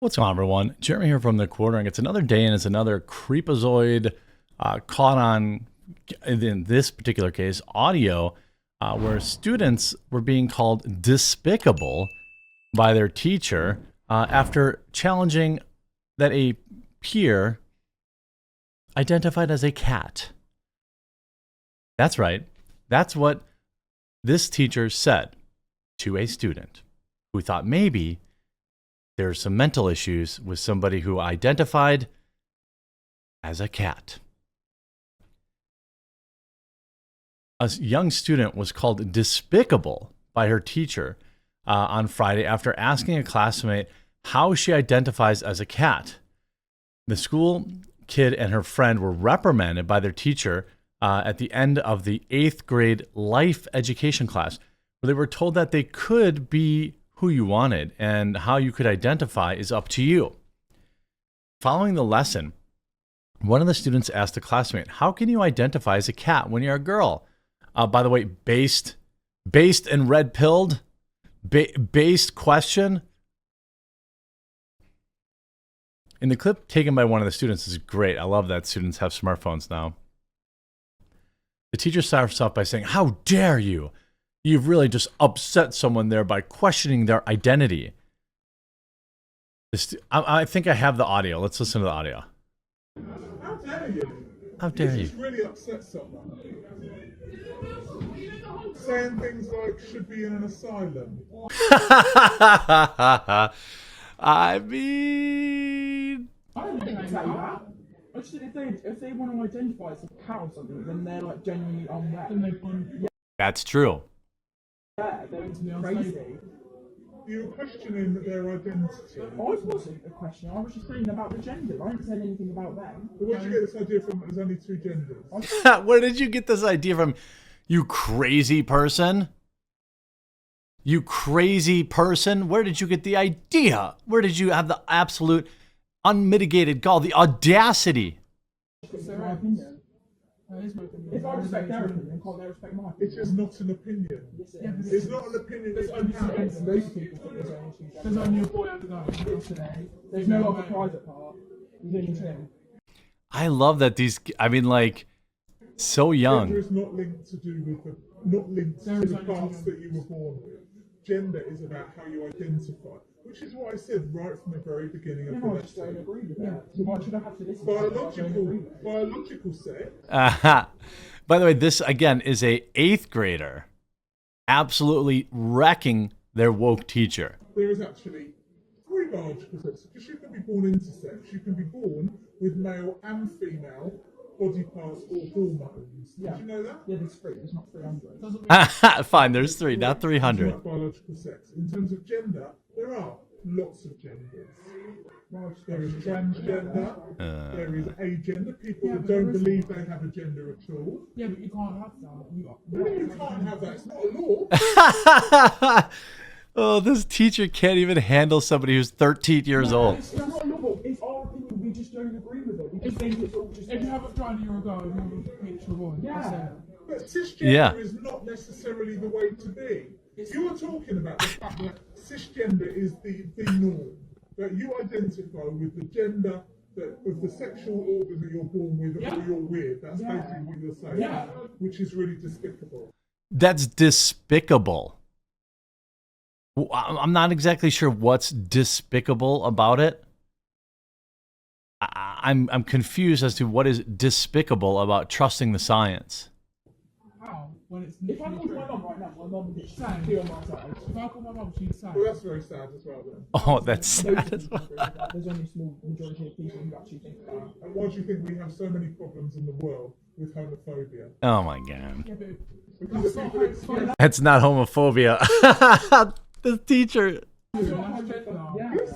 What's going on, everyone? Jeremy here from The Quartering. It's another day, and it's another creepazoid caught on, in this particular case, audio, where students were being called despicable by their teacher after challenging that a peer identified as a cat. That's right. That's what this teacher said to a student who thought maybe there's some mental issues with somebody who identified as a cat. A young student was called despicable by her teacher on Friday after asking a classmate how she identifies as a cat. The school kid and her friend were reprimanded by their teacher at the end of the 8th grade life education class, where they were told that they could be who you wanted and how you could identify is up to you. Following the lesson, one of the students asked a classmate, "How can you identify as a cat when you're a girl?" By the way, based and red-pilled, based question. In the clip taken by one of the students is great. I love that students have smartphones now. The teacher starts off by saying, "How dare you? You've really just upset someone there by questioning their identity." I think I have the audio. Let's listen to the audio. How dare you? How dare you? This really upset someone. Saying things like should be in an asylum. I mean, I don't think they say that. I just think if they want to identify as a cat or something, then they're like genuinely unwell. that's true. Yeah, they're crazy. You're questioning their identity. I wasn't a question. I was just saying about the gender. I didn't say anything about them. But where did you get this idea from? There's only two genders. Where did you get this idea from, you crazy person? You crazy person? Where did you get the idea? Where did you have the absolute unmitigated gall, the audacity? It's their opinion. If I respect their opinion, can't they respect mine? It's just not an opinion. It's not an opinion. It's an opinion. Most people think there's only a boy over there. There's no other private part. There's only two. I love that these, I mean, like, so young. Gender is not linked to do with not linked to the parts that you were born with. Gender is about how you identify, which is what I said right from the very beginning of the I just don't lesson. agree with that. So why should I have to listen to that? Biological sex. By the way, this again is a 8th grader absolutely wrecking their woke teacher. There is actually 3 biological sexes, because you can be born intersex. You can be born with male and female body parts or hormones. Yeah. Did you know that? Yeah, there's 3. There's not 300. Fine, there's 3, not 300. About biological sex. In terms of gender, there are lots of genders. There is transgender, there is agender, people that don't believe they have a gender at all. Yeah, but you can't have that. You can't have that, it's not a law. Oh, this teacher can't even handle somebody who's 13 years old. It's not novel. It's our opinion. We just don't agree with it. We just think it's all just. If you haven't tried a year ago, you haven't pitched a boy. Yeah. But cisgender Yeah. is not necessarily the way to be. You are talking about the fact that cisgender is the norm. That you identify with the gender of the sexual organ that you're born with or you're with. That's basically what you're saying. Which is really despicable. That's despicable. I'm not exactly sure what's despicable about it. I'm confused as to what is despicable about trusting the science. How? When it's If I literally called my true. mum right now, my mum would Sam. be on my side. If I call my mum, she'd say. Well, that's very sad as well then. Oh, that's sad as There's well. only a small majority of people who actually think that. And why do you think we have so many problems in the world with homophobia? Oh my god. Yeah, but Because the people experience That's not homophobia. The teacher. that's gender.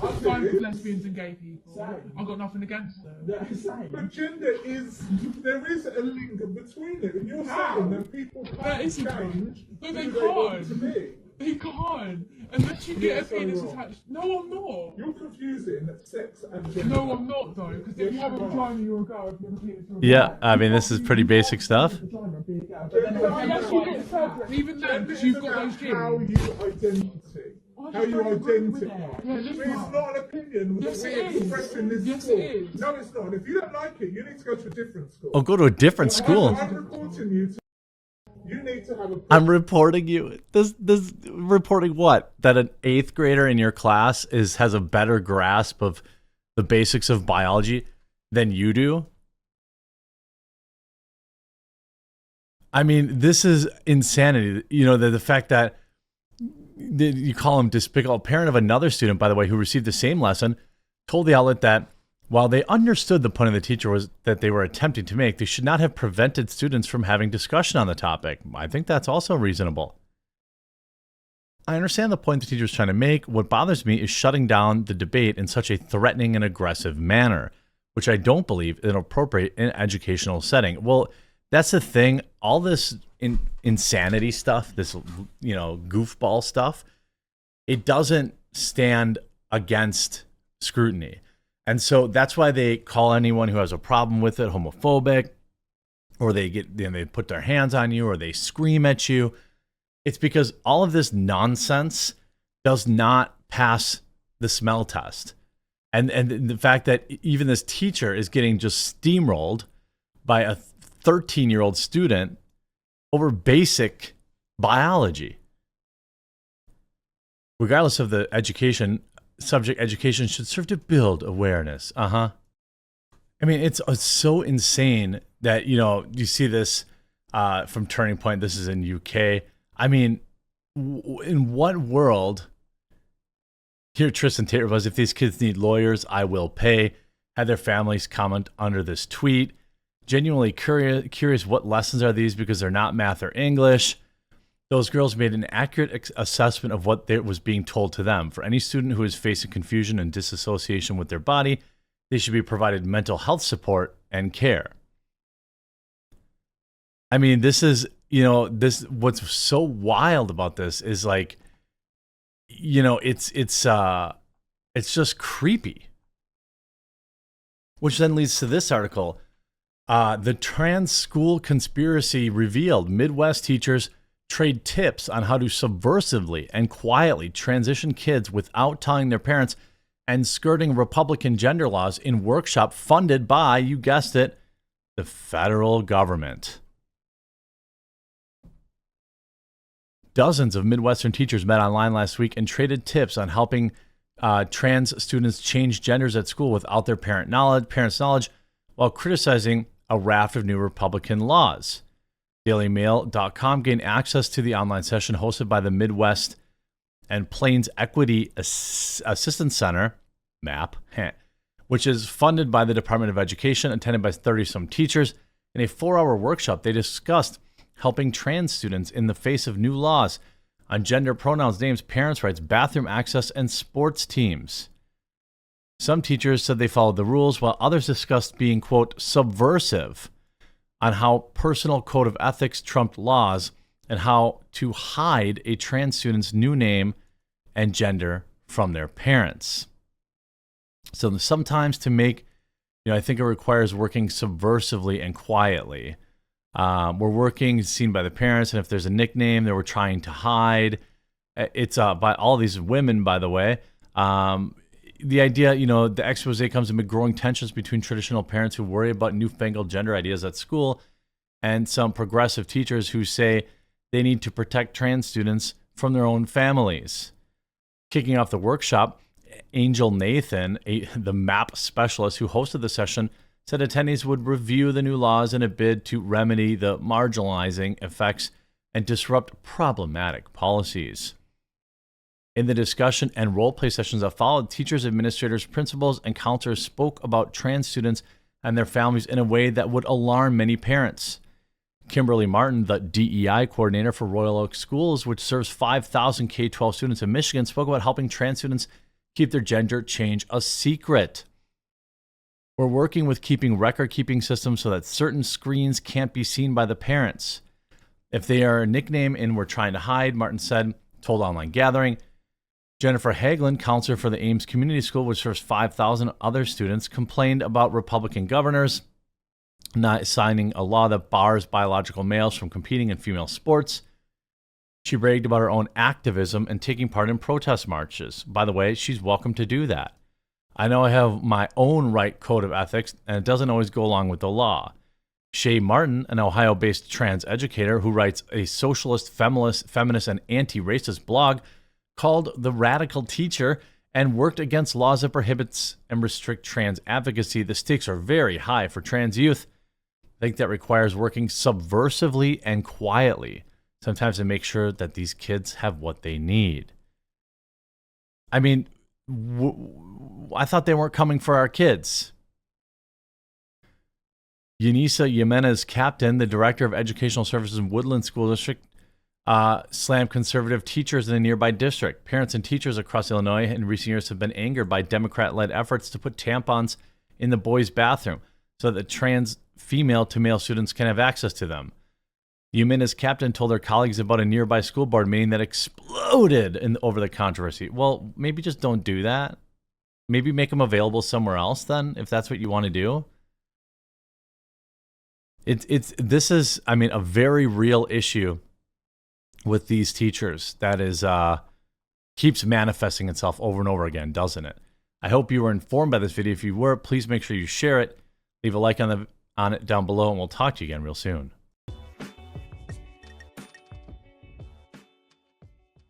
I'm fine with lesbians and gay people. I've got nothing against them. Yeah, same. But gender there is a link between it, and you're saying that people That can't isn't change true. No, they who they want to can't. be. They can't. Unless you get a so penis wrong. attached. No, I'm not. You're confusing sex and gender. No, I'm not though. Because if you have a you are. vagina, you're a girl. If you have a penis, you're a Yeah, girl. I mean, this is pretty basic stuff. Vagina, be a girl. Gender Yes, you get is separate. Even then, gender because is you've got about those how genes. you identity. I how you identify. Yeah, But listen. it's not an opinion Yes, that it we is. express in this Yes, school. it is. No, it's not. If you don't like it, you need to go to a different school. Oh, go to a different But school. I'm reporting you to. You need to have a. I'm reporting you. This reporting what? That an 8th grader in your class has a better grasp of the basics of biology than you do? I mean, this is insanity. You know, the fact that you call him despicable. A parent of another student, by the way, who received the same lesson, told the outlet that while they understood the point of the teacher was that they were attempting to make, they should not have prevented students from having discussion on the topic. I think that's also reasonable. I understand the point the teacher is trying to make. What bothers me is shutting down the debate in such a threatening and aggressive manner, which I don't believe is appropriate in an educational setting. Well, that's the thing. All this insanity stuff, this, you know, goofball stuff, it doesn't stand against scrutiny. And so that's why they call anyone who has a problem with it homophobic, or they put their hands on you, or they scream at you. It's because all of this nonsense does not pass the smell test. And the fact that even this teacher is getting just steamrolled by a 13-year-old student over basic biology. Regardless of the education, subject education should serve to build awareness. I mean, it's so insane that, you know, you see this from Turning Point. This is in UK. I mean, in what world? Here, Tristan Tater was, if these kids need lawyers, I will pay. Had their families comment under this tweet. Genuinely curious what lessons are these, because they're not math or English. Those girls made an accurate assessment of what was being told to them. For any student who is facing confusion and disassociation with their body, they should be provided mental health support and care. I mean, this is, you know, what's so wild about this is, like, you know, it's just creepy. Which then leads to this article. The trans school conspiracy revealed. Midwest teachers trade tips on how to subversively and quietly transition kids without telling their parents, and skirting Republican gender laws in workshop funded by, you guessed it, the federal government. Dozens of Midwestern teachers met online last week and traded tips on helping trans students change genders at school without their parents' knowledge, while criticizing a raft of new Republican laws. DailyMail.com gained access to the online session hosted by the Midwest and Plains Equity Assistance Center, MAP, which is funded by the Department of Education, attended by 30-some teachers. In a 4-hour workshop, they discussed helping trans students in the face of new laws on gender pronouns, names, parents' rights, bathroom access, and sports teams. Some teachers said they followed the rules, while others discussed being, quote, subversive on how personal code of ethics trumped laws and how to hide a trans student's new name and gender from their parents. So sometimes to make, you know, I think it requires working subversively and quietly. We're working seen by the parents, and if there's a nickname that we're trying to hide, it's by all these women, by the way. The idea, you know, the expose comes amid growing tensions between traditional parents who worry about newfangled gender ideas at school and some progressive teachers who say they need to protect trans students from their own families. Kicking off the workshop, Angel Nathan, the MAP specialist who hosted the session, said attendees would review the new laws in a bid to remedy the marginalizing effects and disrupt problematic policies. In the discussion and role-play sessions that followed, teachers, administrators, principals, and counselors spoke about trans students and their families in a way that would alarm many parents. Kimberly Martin, the DEI coordinator for Royal Oak Schools, which serves 5,000 K-12 students in Michigan, spoke about helping trans students keep their gender change a secret. We're working with keeping record-keeping systems so that certain screens can't be seen by the parents. If they are a nickname and we're trying to hide, Martin said, told Online Gathering. Jennifer Hagelin, counselor for the Ames Community School, which serves 5,000 other students, complained about Republican governors not signing a law that bars biological males from competing in female sports. She bragged about her own activism and taking part in protest marches. By the way, she's welcome to do that. I know I have my own right code of ethics, and it doesn't always go along with the law. Shay Martin, an Ohio-based trans educator who writes a socialist, feminist, and anti-racist blog called The Radical Teacher and worked against laws that prohibits and restrict trans advocacy. The stakes are very high for trans youth. I think that requires working subversively and quietly, sometimes to make sure that these kids have what they need. I mean, I thought they weren't coming for our kids. Eunice Jimenez Captain, the director of educational services in Woodland School District, slammed conservative teachers in a nearby district. Parents and teachers across Illinois in recent years have been angered by Democrat-led efforts to put tampons in the boys' bathroom so that trans female to male students can have access to them. Jimenez Captain told her colleagues about a nearby school board meeting that exploded over the controversy. Well, maybe just don't do that. Maybe make them available somewhere else then, if that's what you want to do. This is, I mean, a very real issue with these teachers that is keeps manifesting itself over and over again, doesn't it? I hope you were informed by this video. If you were, please make sure you share it, leave a like on it down below, and we'll talk to you again real soon.